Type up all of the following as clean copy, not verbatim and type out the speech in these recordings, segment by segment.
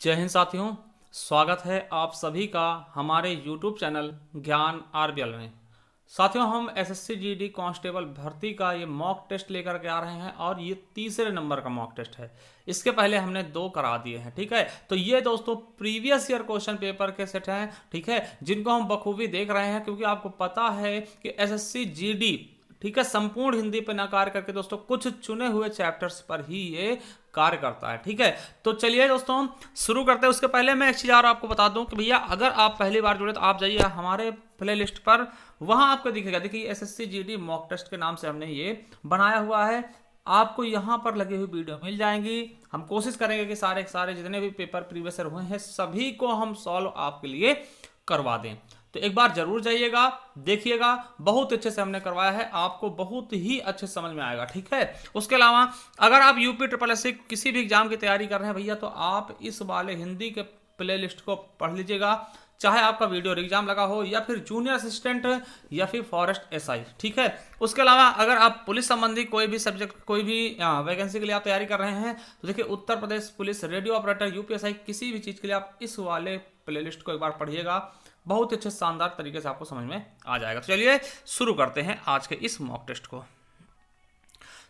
जय हिंद साथियों। स्वागत है आप सभी का हमारे YouTube चैनल ज्ञान आरबीएल में। साथियों, हम एसएससी जीडी कांस्टेबल भर्ती का ये मॉक टेस्ट लेकर के आ रहे हैं और ये तीसरे नंबर का मॉक टेस्ट है। इसके पहले हमने 2 करा दिए हैं, ठीक है। तो ये दोस्तों प्रीवियस ईयर क्वेश्चन पेपर के सेट हैं, ठीक है, जिनको हम बखूबी देख रहे हैं क्योंकि आपको पता है कि एसएससी जीडी, ठीक है, संपूर्ण हिंदी पर ना कार्य करके दोस्तों कुछ चुने हुए चैप्टर्स पर ही ये कार्य करता है, ठीक है। तो चलिए दोस्तों शुरू करते हैं। उसके पहले मैं एक चीज और आपको बता दूं कि भैया अगर आप पहली बार जुड़े तो आप जाइए हमारे प्ले लिस्ट पर, वहां आपको दिखेगा, देखिए एसएससी जीडी मॉक टेस्ट के नाम से हमने ये बनाया हुआ है। आपको यहाँ पर लगी हुई वीडियो मिल जाएंगी। हम कोशिश करेंगे कि सारे जितने भी पेपर प्रीवियस ईयर हुए हैं सभी को हम सॉल्व आपके लिए करवा दें। तो एक बार जरूर जाइएगा, देखिएगा, बहुत अच्छे से हमने करवाया है, आपको बहुत ही अच्छे समझ में आएगा, ठीक है। उसके अलावा अगर आप यूपी ट्रिपल एस किसी भी एग्जाम की तैयारी कर रहे हैं भैया, तो आप इस वाले हिंदी के प्ले लिस्ट को पढ़ लीजिएगा, चाहे आपका वीडियो एग्जाम लगा हो या फिर जूनियर असिस्टेंट या फिर फॉरेस्ट एसआई, ठीक है। उसके अलावा अगर आप पुलिस संबंधी कोई भी सब्जेक्ट, कोई भी वैकेंसी के लिए आप तैयारी कर रहे हैं, तो देखिए Uttar Pradesh police, radio operator, UPSI, किसी भी चीज़ के लिए आप इस वाले प्ले लिस्ट को एक बार पढ़िएगा, बहुत अच्छे शानदार तरीके से आपको समझ में आ जाएगा। तो चलिए शुरू करते हैं आज के इस मॉक टेस्ट को।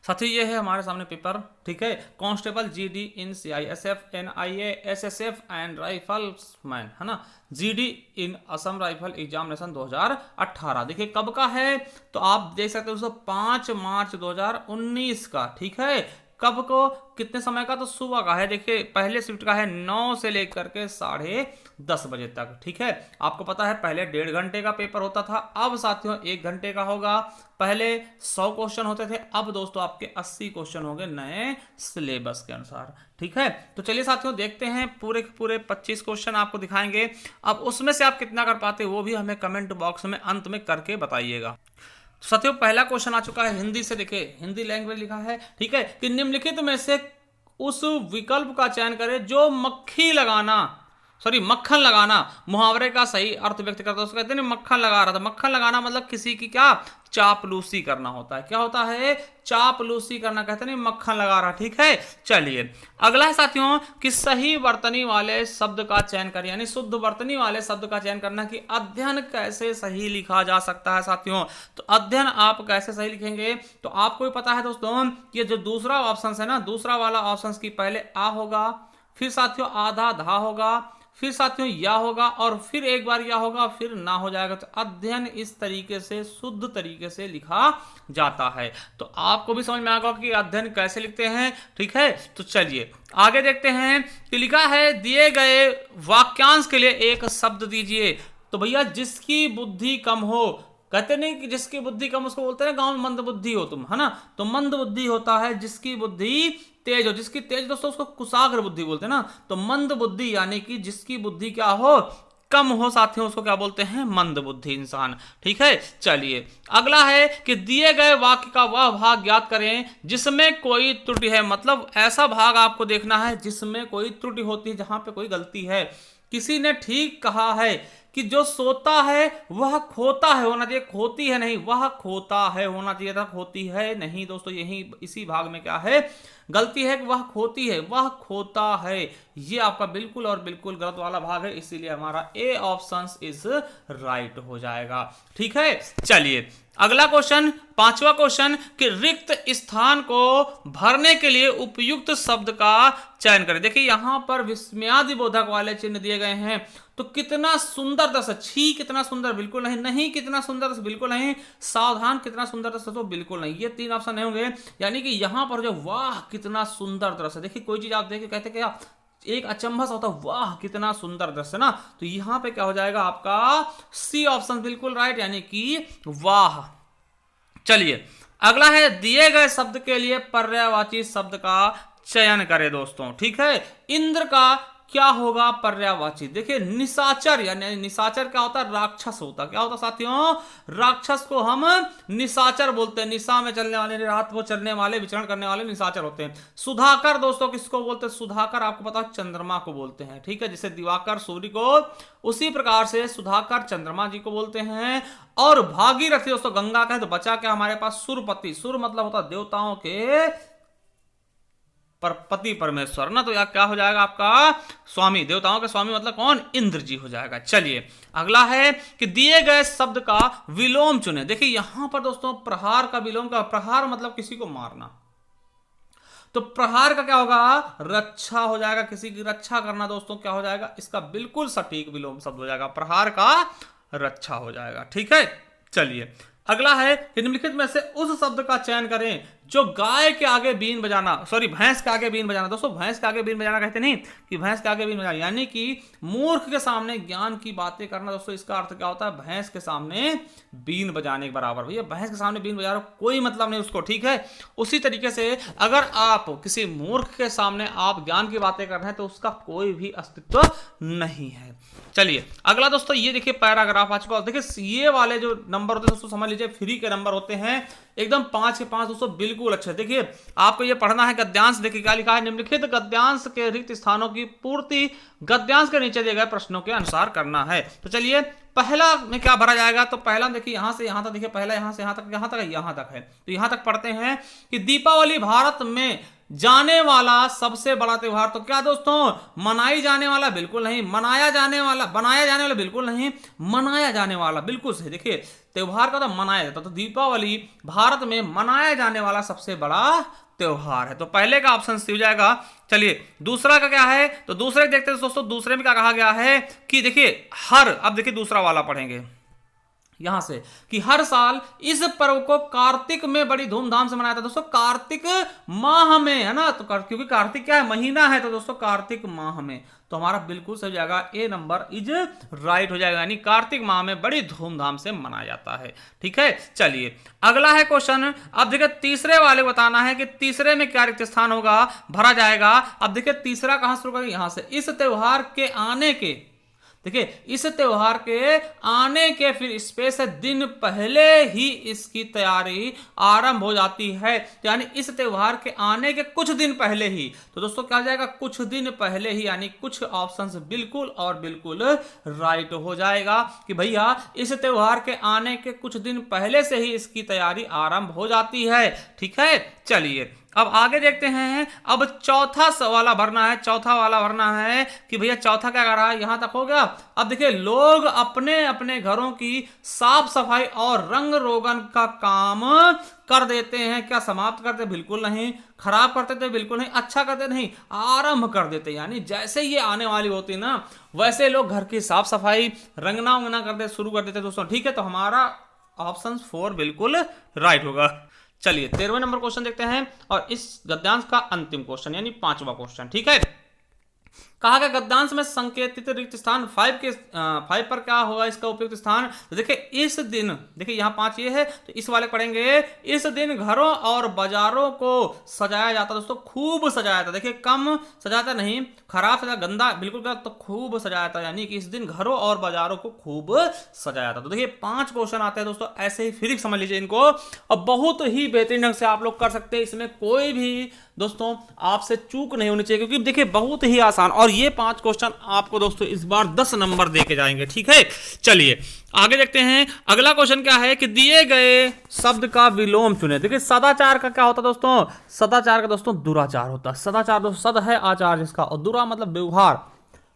साथियों ये है हमारे सामने पेपर, ठीक है, constable GD in CISF, NIA, SSF and rifleman, है ना, GD in Assam rifle examination 2018। देखिए कब का है, तो आप देख सकते हो दोस्तों 5 मार्च 2019 का, ठीक है। कब को, कितने समय का, तो सुबह का है। देखिए पहले शिफ्ट का है 9 से लेकर के 10:30 बजे तक, ठीक है। आपको पता है पहले 1.5 घंटे का पेपर होता था, अब साथियों 1 घंटे का होगा। पहले 100 क्वेश्चन होते थे, अब दोस्तों आपके 80 क्वेश्चन होंगे नए सिलेबस के अनुसार, ठीक है। तो चलिए साथियों देखते हैं, पूरे 25 क्वेश्चन आपको दिखाएंगे। अब उसमें से आप कितना कर पाते वो भी हमें कमेंट बॉक्स में अंत में करके बताइएगा। तो साथियों पहला क्वेश्चन आ चुका है हिंदी से। देखिए हिंदी लैंग्वेज लिखा है, ठीक है, कि निम्नलिखित में से उस विकल्प का चयन करें जो मक्खन लगाना मुहावरे का सही अर्थ व्यक्त करता है। उसको कहते हैं मक्खन लगा रहा था। मक्खन लगाना मतलब किसी की क्या चापलूसी करना होता है। क्या होता है? चापलूसी करना, कहते हैं मक्खन लगा रहा, ठीक है। चलिए अगला है साथियों कि सही वर्तनी वाले शब्द का चयन करें, यानी शुद्ध वर्तनी वाले शब्द का चयन करना कि अध्ययन कैसे सही लिखा जा सकता है। साथियों तो अध्ययन आप कैसे सही लिखेंगे, तो आपको भी पता है दोस्तों, ये जो दूसरा ऑप्शन है ना, दूसरा वाला ऑप्शन की पहले आ होगा, फिर साथियों आधा धा होगा, फिर साथियों या होगा, और फिर एक बार या होगा, फिर ना हो जाएगा। तो अध्ययन इस तरीके से शुद्ध तरीके से लिखा जाता है। तो आपको भी समझ में आएगा कि अध्ययन कैसे लिखते हैं, ठीक है। तो चलिए आगे देखते हैं कि लिखा है दिए गए वाक्यांश के लिए एक शब्द दीजिए। तो भैया जिसकी बुद्धि कम हो, कहते नहीं कि जिसकी बुद्धि कम उसको बोलते हैं गांव में मंद बुद्धि हो तुम, है ना। तो मंद बुद्धि होता है जिसकी बुद्धि तेज हो। जिसकी तेज दोस्तों उसको कुशाग्र बुद्धि बोलते हैं ना। तो मंद बुद्धि यानी कि जिसकी बुद्धि क्या हो, कम हो साथियों, उसको क्या बोलते हैं? मंद बुद्धि इंसान, ठीक है। चलिए अगला है कि दिए गए वाक्य का वह भाग ज्ञात करें जिसमें कोई त्रुटि है। मतलब ऐसा भाग आपको देखना है जिसमें कोई त्रुटि होती है, जहां पे कोई गलती है। किसी ने ठीक कहा है कि जो सोता है वह खोता है होना चाहिए, खोती है नहीं, वह खोता है होना चाहिए था, खोती है नहीं। दोस्तों यही इसी भाग में क्या है, गलती है कि वह खोती है, वह खोता है। ये आपका बिल्कुल और बिल्कुल गलत वाला भाग है, इसीलिए हमारा ए ऑप्शन इज राइट हो जाएगा, ठीक है। चलिए अगला क्वेश्चन, 5वां क्वेश्चन कि रिक्त स्थान को भरने के लिए उपयुक्त शब्द का चयन करें। देखिए यहां पर विस्मयादि बोधक वाले चिन्ह दिए गए हैं। तो कितना सुंदर दृश्य, छी कितना सुंदर, बिल्कुल नहीं, नहीं कितना सुंदर दृश्य, बिल्कुल नहीं, सावधान कितना सुंदर दृश्य, तो बिल्कुल नहीं। ये 3 ऑप्शन नहीं होंगे। यानी कि यहां पर जो वाह कितना सुंदर दृश्य, देखिए कोई चीज आप देखिए कहते क्या, एक अचंभा सा होता, वाह कितना सुंदर दृश्य ना। तो यहां पे क्या हो जाएगा आपका सी ऑप्शन बिल्कुल राइट, यानी कि वाह। चलिए अगला है दिए गए शब्द के लिए पर्यायवाची शब्द का चयन करें दोस्तों, ठीक है। इंद्र का क्या होगा पर्यायवाची? देखिए निशाचर, यानी निशाचर क्या होता है? राक्षस होता। क्या होता साथियों? राक्षस को हम निशाचर बोलते हैं। निशा में चलने वाले, रात को चलने वाले, विचरण करने वाले निशाचर होते हैं। सुधाकर दोस्तों किसको बोलते हैं? सुधाकर आपको पता है चंद्रमा को बोलते हैं, ठीक है। जैसे दिवाकर सूर्य को, उसी प्रकार से सुधाकर चंद्रमा जी को बोलते हैं। और भागीरथी दोस्तों गंगा का है। तो बचा क्या हमारे पास? सुरपति। सुर मतलब होता देवताओं के पर पति परमेश्वर ना, तो यह क्या हो जाएगा आपका स्वामी, देवताओं के स्वामी मतलब कौन, इंद्र जी हो जाएगा। चलिए अगला है कि दिए गए शब्द का विलोम चुने। देखिए यहां पर दोस्तों प्रहार का विलोम का, प्रहार मतलब किसी को मारना, तो प्रहार का क्या होगा, रक्षा हो जाएगा, किसी की रक्षा करना दोस्तों क्या हो जाएगा, इसका बिल्कुल सटीक विलोम शब्द हो जाएगा, प्रहार का रक्षा हो जाएगा। ठीक है, चलिए अगला है कि निम्नलिखित में से उस शब्द का चयन करें जो गाय के आगे बीन बजाना, सॉरी भैंस के आगे बीन बजाना। दोस्तों भैंस के आगे बीन बजाना कहते नहीं कि भैंस के आगे बीन बजाना, यानी कि मूर्ख के सामने ज्ञान की बातें करना। दोस्तों इसका अर्थ क्या होता है, भैंस के सामने बीन बजाने के बराबर। भैया भैंस के सामने बीन बजा रहे हो, कोई मतलब नहीं उसको, ठीक है। उसी तरीके से अगर आप किसी मूर्ख के सामने आप ज्ञान की बातें कर रहे हैं तो उसका कोई भी अस्तित्व नहीं है। चलिए अगला दोस्तों ये देखिए पैराग्राफ आ चुका। देखिए ये वाले जो नंबर होते हैं दोस्तों समझ लीजिए फ्री के नंबर होते हैं, एकदम 5 के 5 दोस्तों बिल्कुल अच्छे। देखिए आपको ये पढ़ना है गद्यांश। देखिए क्या लिखा है, निम्नलिखित गद्यांश के रिक्त स्थानों की पूर्ति गद्यांश के नीचे दिए गए प्रश्नों के अनुसार करना है। तो चलिए पहला में क्या भरा जाएगा, तो पहला देखिए यहां से यहां तक, देखिए पहला यहां से यहां तक, यहां तक यहां तक है, तो यहां तक पढ़ते हैं कि दीपावली भारत में जाने वाला सबसे बड़ा त्योहार। तो क्या दोस्तों मनाई जाने वाला बिल्कुल नहीं, मनाया जाने वाला, बनाया जाने वाला बिल्कुल नहीं, मनाया जाने वाला बिल्कुल सही। देखिए त्योहार का तो मनाया जाता, तो दीपावली भारत में मनाया जाने वाला सबसे बड़ा त्योहार है, तो पहले का ऑप्शन सी हो जाएगा। चलिए दूसरा का क्या है, तो दूसरे देखते हैं दोस्तों, दूसरे में क्या कहा गया है कि देखिए हर, अब देखिए दूसरा वाला पढ़ेंगे यहां से कि हर साल इस पर्व को कार्तिक में बड़ी धूमधाम से मनाया था। दोस्तों कार्तिक माह में है ना, तो क्योंकि कार्तिक क्या है, महीना है, तो दोस्तों कार्तिक माह में, तो हमारा बिल्कुल सही जाएगा, ए नंबर इज राइट हो जाएगा, यानी कार्तिक माह में बड़ी धूमधाम से मनाया जाता है। ठीक है, चलिए अगला है क्वेश्चन। अब देखिए तीसरे वाले बताना है कि तीसरे में क्या रिक्त स्थान होगा, भरा जाएगा। अब देखिए तीसरा कहां शुरू करेंगे, यहां से, इस त्योहार के आने के, देखिए इस त्योहार के आने के फिर स्पेस दिन पहले ही इसकी तैयारी आरंभ हो जाती है, यानी इस त्योहार के आने के कुछ दिन पहले ही। तो दोस्तों क्या हो जाएगा, कुछ दिन पहले ही, यानी कुछ ऑप्शंस बिल्कुल और बिल्कुल राइट हो जाएगा कि भैया इस त्योहार के आने के कुछ दिन पहले से ही इसकी तैयारी आरंभ हो जाती है। ठीक है, चलिए अब आगे देखते हैं। अब चौथा वाला भरना है, चौथा वाला भरना है कि भैया चौथा क्या कर रहा है, यहां तक हो गया। अब देखिए लोग अपने अपने घरों की साफ सफाई और रंग रोगन का काम कर देते हैं, क्या समाप्त करते? बिल्कुल नहीं। खराब करते थे? बिल्कुल नहीं। अच्छा करते नहीं, आरंभ कर देते, यानी जैसे ये आने वाली होती ना वैसे लोग घर की साफ सफाई रंगना उंगना करते शुरू कर देते दोस्तों। ठीक है, तो हमारा ऑप्शन 4 बिल्कुल राइट होगा। चलिए 13वें नंबर क्वेश्चन देखते हैं, और इस गद्यांश का अंतिम क्वेश्चन यानी 5वां क्वेश्चन। ठीक है, कहा गया गद्यांश में संकेतित रिक्त स्थान 5 पर क्या होगा इसका उपयुक्त स्थान। तो देखिए इस दिन, देखिए यहाँ 5 ये है, तो इस वाले पढ़ेंगे, इस दिन घरों और बाजारों को सजाया जाता। दोस्तों खूब सजाया था, देखिए कम सजाता नहीं, खराब सजा, गंदा बिल्कुल का, तो खूब सजाया था, यानी कि इस दिन घरों और बाजारों को खूब सजाया था। तो देखिए 5 क्वेश्चन आते हैं दोस्तों, ऐसे ही फिर समझ लीजिए इनको, और बहुत ही बेहतरीन ढंग से आप लोग कर सकते हैं। इसमें कोई भी दोस्तों आपसे चूक नहीं होनी चाहिए, क्योंकि देखिए बहुत ही आसान, और ये 5 क्वेश्चन आपको दोस्तों इस बार 10 नंबर देके जाएंगे। ठीक है, चलिए आगे देखते हैं। अगला क्वेश्चन क्या है कि दिए गए शब्द का विलोम चुने। देखिए सदाचार का क्या होता है दोस्तों, सदाचार का दोस्तों दुराचार होता है। सदाचार दोस्तों सद है आचार जिसका, और दुरा मतलब व्यवहार।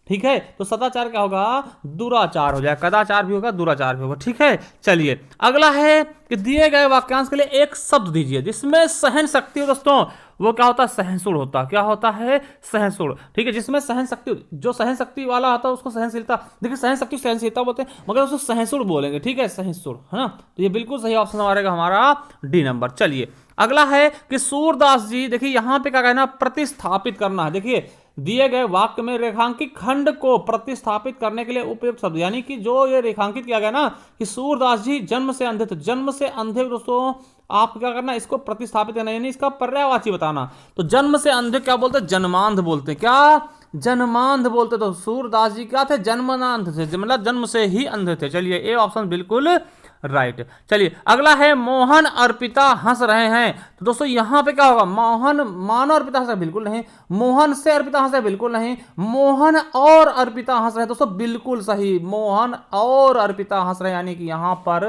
ठीक है, तो सदाचार क्या होगा, दुराचार हो जाएगा, कदाचार भी होगा, दुराचार भी होगा। ठीक है, चलिए अगला है कि दिए गए वाक्यांश के लिए एक शब्द दीजिए जिसमें सहन शक्ति हो। दोस्तों वो क्या होता है, सहनशील होता, क्या होता है, सहनशील। ठीक है, जिसमें सहन शक्ति, जो सहन शक्ति वाला होता है उसको सहनशीलता, देखिए सहन शक्ति सहनशीलता बोलते हैं, मगर उसको सहनशील बोलेंगे। ठीक है, सहनशील है ना, तो ये बिल्कुल सही ऑप्शन हमारा डी नंबर। चलिए अगला है कि सूरदास जी, देखिए यहां पे क्या कहना, प्रतिस्थापित करना है। देखिए दिए गए वाक्य में रेखांकित खंड को प्रतिस्थापित करने के लिए उपयुक्त शब्द, यानी कि जो ये रेखांकित किया गया ना कि सूरदास जी जन्म से अंधे थे, जन्म से अंधे दोस्तों आप क्या करना, इसको प्रतिस्थापित करना, यानी इसका पर्यायवाची बताना। तो जन्म से अंधे क्या बोलते हैं, जन्मांध बोलते हैं, क्या, जन्मांध बोलते। तो सूरदास जी क्या थे, जन्मांध थे, मतलब जन्म से ही अंधे थे। चलिए ए ऑप्शन बिल्कुल राइट। चलिए अगला है मोहन अर्पिता हंस रहे हैं। तो दोस्तों यहां पे क्या होगा, मोहन मानो अर्पिता हंस रहे, बिल्कुल नहीं। मोहन से अर्पिता हंस रहे, बिल्कुल नहीं। मोहन और अर्पिता हंस रहे, दोस्तों बिल्कुल सही, मोहन और अर्पिता हंस रहे, यानी कि यहां पर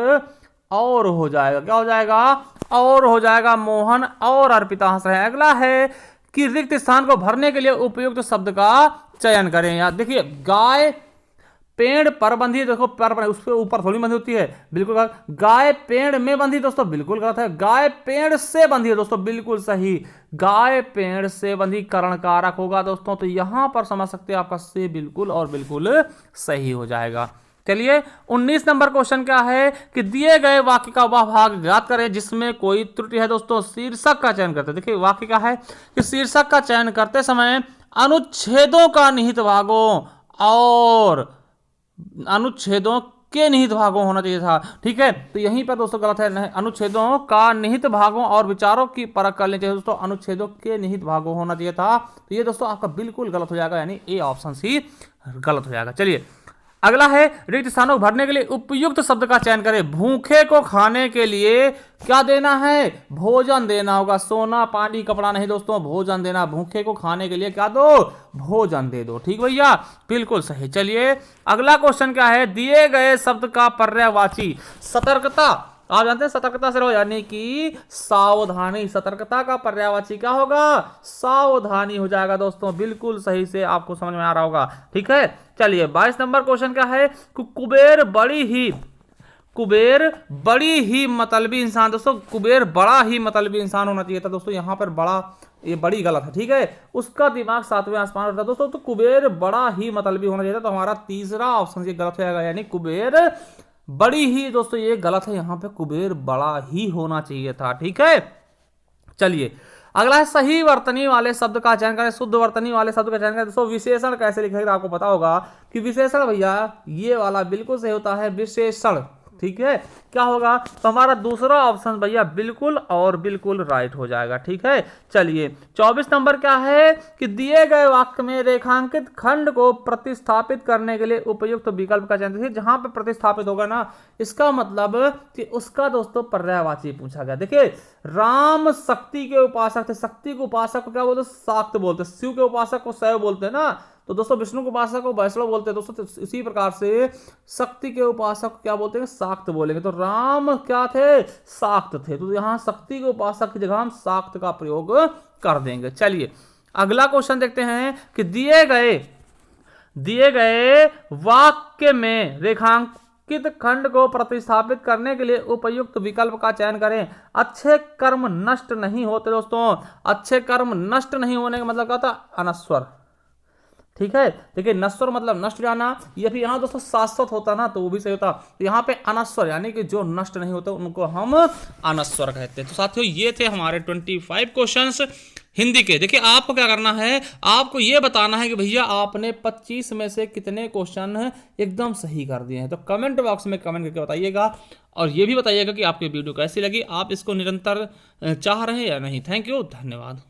और हो जाएगा, क्या हो जाएगा, और हो जाएगा, मोहन और अर्पिता हंस रहे हैं। अगला है कि रिक्त स्थान को भरने के लिए उपयुक्त शब्द का चयन करें। यार देखिए, गाय पेड़ पर बंधी, देखो पर उसके ऊपर थोड़ी बंधी होती है, बिल्कुल गलत। गाय पेड़ में बंधी, दोस्तों बिल्कुल गलत है। गाय पेड़ से बंधी है, दोस्तों बिल्कुल सही। गाय पेड़ से बंधी करण कारक होगा दोस्तों, तो यहां पर समझ सकते हैं आपका से बिल्कुल और बिल्कुल सही हो जाएगा। चलिए 19 नंबर क्वेश्चन क्या है कि दिए गए वाक्य का वह भाग ज्ञात करें जिसमें कोई त्रुटि है। दोस्तों शीर्षक का चयन करते हैं। देखिए वाक्य क्या है कि शीर्षक का चयन करते समय अनुच्छेदों का निहित भागों और अनुच्छेदों के निहित भागों होना चाहिए था। ठीक है, तो यहीं पर दोस्तों गलत है। अनुच्छेदों का निहित भागों और विचारों की परख कर लेनी चाहिए दोस्तों, अनुच्छेदों के निहित भागों होना चाहिए था। तो ये दोस्तों आपका बिल्कुल गलत हो जाएगा, यानी ए ऑप्शन ही गलत हो जाएगा। चलिए अगला है रिक्त स्थानों को भरने के लिए उपयुक्त शब्द का चयन करें। भूखे को खाने के लिए क्या देना है? भोजन देना होगा। सोना पानी कपड़ा नहीं दोस्तों, भोजन देना। भूखे को खाने के लिए क्या दो? भोजन दे दो। ठीक भैया, बिल्कुल सही। चलिए अगला क्वेश्चन क्या है, दिए गए शब्द का पर्यायवाची सतर्कता। आप जानते हैं सतर्कता से रहो, यानी कि सावधानी। सतर्कता का पर्यायवाची क्या होगा? सावधानी हो जाएगा दोस्तों, बिल्कुल सही से आपको समझ में आ रहा होगा। ठीक है, चलिए 22 नंबर क्वेश्चन क्या है, कुबेर बड़ी ही मतलबी इंसान। दोस्तों कुबेर बड़ा ही मतलबी इंसान होना चाहिए था दोस्तों, यहां पर बड़ा, ये बड़ी गलत है। ठीक है, उसका दिमाग सातवें आसमान पर था दोस्तों, तो कुबेर बड़ा ही मतलबी होना चाहिए था। तो हमारा तीसरा ऑप्शन ये गलत हो जाएगा, यानी कुबेर बड़ी ही, दोस्तों ये गलत है, यहां पे कुबेर बड़ा ही होना चाहिए था। ठीक है, चलिए अगला है सही वर्तनी वाले शब्द का चयन करें। शुद्ध वर्तनी वाले शब्द का चयन करें। दोस्तों विशेषण कैसे लिखेगा आपको पता होगा कि विशेषण भैया ये वाला बिल्कुल सही होता है, विशेषण। ठीक है, क्या होगा? तो हमारा दूसरा ऑप्शन भैया बिल्कुल और बिल्कुल राइट हो जाएगा। ठीक है, चलिए 24 नंबर क्या है कि दिए गए वाक्य में रेखांकित खंड को प्रतिस्थापित करने के लिए उपयुक्त विकल्प का चयन। देखिए जहां पे प्रतिस्थापित होगा ना, इसका मतलब कि उसका दोस्तों पर्यायवाची पूछा गया। देखिए राम शक्ति के उपासक थे, शक्ति के उपासक को क्या बोलते? शाक्त बोलते। शिव के उपासक को शैव बोलते हैं ना, तो दोस्तों विष्णु के उपासक को वैष्णव बोलते हैं दोस्तों। तो इसी प्रकार से शक्ति के उपासक को क्या बोलते हैं? शाक्त बोलेंगे। तो राम क्या थे? शाक्त थे, तो यहां शक्ति के उपासक की जगह हम शाक्त का प्रयोग कर देंगे। चलिए अगला क्वेश्चन देखते हैं कि दिए गए वाक्य में रेखांकित खंड को प्रतिस्थापित करने के लिए उपयुक्त विकल्प का चयन करें। अच्छे कर्म नष्ट नहीं होते दोस्तों, अच्छे कर्म नष्ट नहीं होने का मतलब क्या था? अनस्वर। ठीक है, देखिए नश्वर मतलब नष्ट जाना, ये भी यहाँ दोस्तों शाश्वत होता ना, तो वो भी सही होता। तो यहाँ पे अनश्वर यानी कि जो नष्ट नहीं होते उनको हम अनश्वर कहते हैं। तो साथियों ये थे हमारे 25 क्वेश्चंस हिंदी के। देखिए आपको क्या करना है, आपको ये बताना है कि भैया आपने 25 में से कितने क्वेश्चन एकदम सही कर दिए हैं। तो कमेंट बॉक्स में कमेंट करके बताइएगा, और ये भी बताइएगा कि आपकी वीडियो कैसी लगी, आप इसको निरंतर चाह रहे हैं या नहीं। थैंक यू, धन्यवाद।